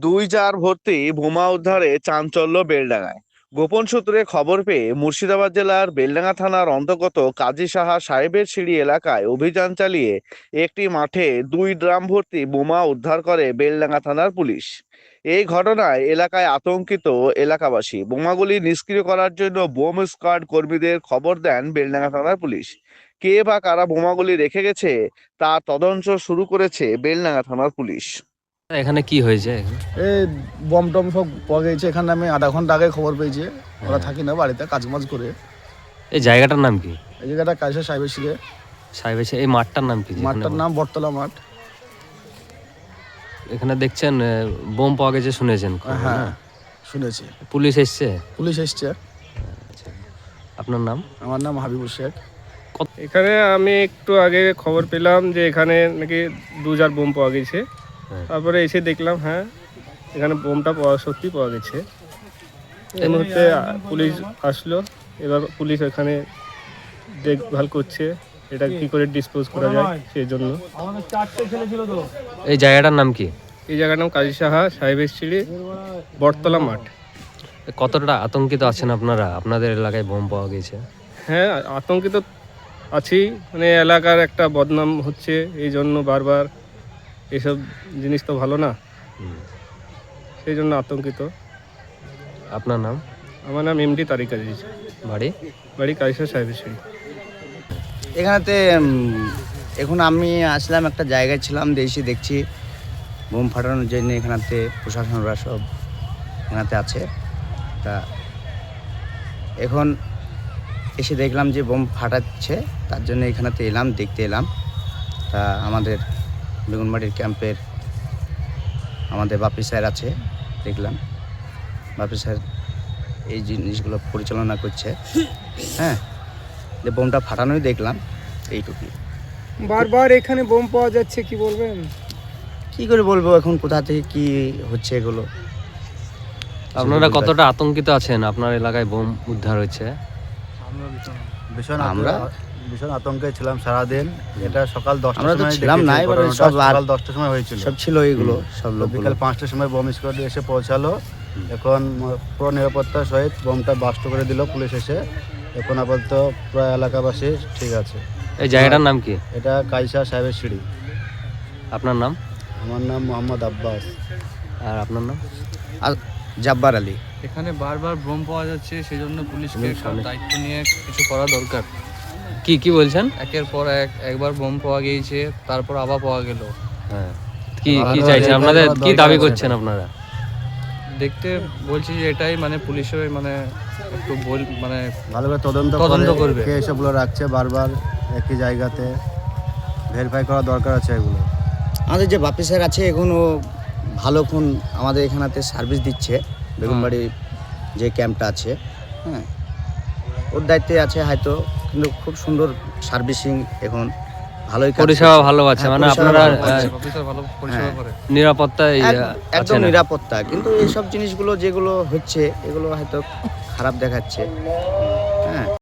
দুই জার ভর্তি বোমা উদ্ধারে চাঞ্চল্য বেলডাঙায়। গোপন সূত্রে খবর পেয়ে মুর্শিদাবাদ জেলার বেলডাঙ্গা থানার অন্তর্গত কাজী সাহা সাহেবের সিঁড়ি এলাকায় অভিযান চালিয়ে একটি মাঠে 2 ড্রাম ভর্তি বোমা উদ্ধার করে বেলডাঙ্গা থানার পুলিশ। এই ঘটনায় এলাকায় আতঙ্কিত এলাকাবাসী। বোমাগুলি নিষ্ক্রিয় করার জন্য বোম স্কোয়াড কর্মীদের খবর দেন বেলডাঙ্গা থানার পুলিশ। কে বা কারা বোমাগুলি রেখে গেছে তা তদন্ত শুরু করেছে বেলডাঙ্গা থানার পুলিশ। এখানে কি হয়েছে এখানে? এই বম টম সব পাওয়া গেছে এখানে। আমি আধা ঘন্টা আগে খবর পেয়েছি। ওরা থাকি না, বাড়িতে কাজ মাজ করে। এই জায়গাটার নাম কি? এই জায়গাটা কাজে সাহেবের সিঁড়ে। সাহেবের এই মাঠটার নাম কি? মাঠটার নাম বটতলা মাঠ। এখানে দেখছেন বোম পাওয়া গেছে, শুনেছেন? হ্যাঁ, শুনেছি। পুলিশ এসছে? পুলিশ এসছে। আপনার নাম? আমার নাম হাবিবুর শেখ। এখানে আমি একটু আগে খবর পেলাম যে এখানে নাকি 2 জার বোম পাওয়া গেছে। তারপরে এসে দেখলাম হ্যাঁ এখানে বোমটা সত্যি পাওয়া গেছে। এই মুহূর্তে পুলিশ আসলো। এবার পুলিশ এখানে দেখভাল করছে এটা কি করে ডিসপোজ করা যায় সেই জন্য। এই জায়গাটার নাম কি? এই জায়গার নাম কাজী সাহা সাহেবের সিঁড়ি, বটতলা মাঠ। কতটা আতঙ্কিত আছেন আপনারা? আপনাদের এলাকায় বোম পাওয়া গেছে। হ্যাঁ, আতঙ্কিত আছি। মানে এলাকার একটা বদনাম হচ্ছে, এই জন্য বারবার এসব জিনিস তো ভালো না, সেই জন্য আতঙ্কিত। আপনার নাম? আমার নাম এমডি তারিক আজিজ। বাড়ি কাইসা সাহেবের সিঁড়ি। এখানেতে এখন আমি আসলাম, একটা জায়গায় ছিলাম, এসে দেখছি বোম ফাটানোর জন্য এখানেতে প্রশাসনরা সব এখানেতে আছে। তা এখন এসে দেখলাম যে বোম ফাটাচ্ছে, তার জন্য এখানেতে এলাম, দেখতে এলাম। তা আমাদের বেগুনবাড়ির ক্যাম্পের আমাদের বাপি স্যার আছে, দেখলাম বাপি স্যার এই জিনিসগুলো পরিচালনা করছে। হ্যাঁ, যে বোমটা ফাটানোই দেখলাম, এইটুকুই। বারবার এখানে বোম পাওয়া যাচ্ছে, কি বলবেন? কি করে বলবো এখন কোথা থেকে কি হচ্ছে এগুলো। আপনারা কতটা আতঙ্কিত আছেন? আপনার এলাকায় বোম উদ্ধার হয়েছে। আমরা ভীষণ আতঙ্কে ছিলাম সারাদিন। এটা সকাল 10টার আমরা তো সময় ছিলাম না, এবার সব সকাল 10টার সময় হয়েছিল। সব ছিল এগুলো, সব লোক বিকাল 5টার সময় বোম স্কোয়াড এসে পৌঁছালো। এখন পুরো নিরাপত্তার সহিত বোমটা বাস্ট করে দিল পুলিশ এসে। এখন আপাতত প্রায় এলাকাবাসী ঠিক আছে। এই জায়গাটার নাম কি? এটা কাইসা সাহেবের সিঁড়ি। আপনার নাম? আমার নাম মোহাম্মদ আব্বাস। আর আপনার নাম? আর জাব্বার আলী। এখানে বারবার বোম পাওয়া যাচ্ছে, সেই জন্য পুলিশকে দায়িত্ব নিয়ে কিছু করা দরকার। কি বলছেন? একের পর একবার বোম পাওয়া গিয়েছে, তারপর আবার পাওয়া গেল। হ্যাঁ, কি চাইছেন আপনাদের? কি দাবি করছেন আপনারা? দেখতে বলছি যে এটাই, মানে পুলিশের মানে একটু মানে ভালোভাবে তদন্ত করবে। কে এসবগুলো রাখছে বারবার একই জায়গাতে, ভেরিফাই করা দরকার আছে এগুলো। আমাদের যে বাপি স্যার আছে এখনও ভালোক্ষণ আমাদের এখানেতে সার্ভিস দিচ্ছে। বেগুনবাড়ি যে ক্যাম্পটা আছে, হ্যাঁ, ওর দায়িত্বে আছে হয়তো, কিন্তু খুব সুন্দর সার্ভিসিং এখন, ভালোই পরিষেবা ভালো আছে। মানে আপনারা অফিসার ভালো পরিষেবা করে, নিরাপত্তায় একদম নিরাপত্তা। কিন্তু এইসব জিনিসগুলো যেগুলো হচ্ছে এগুলো হয়তো খারাপ দেখাচ্ছে।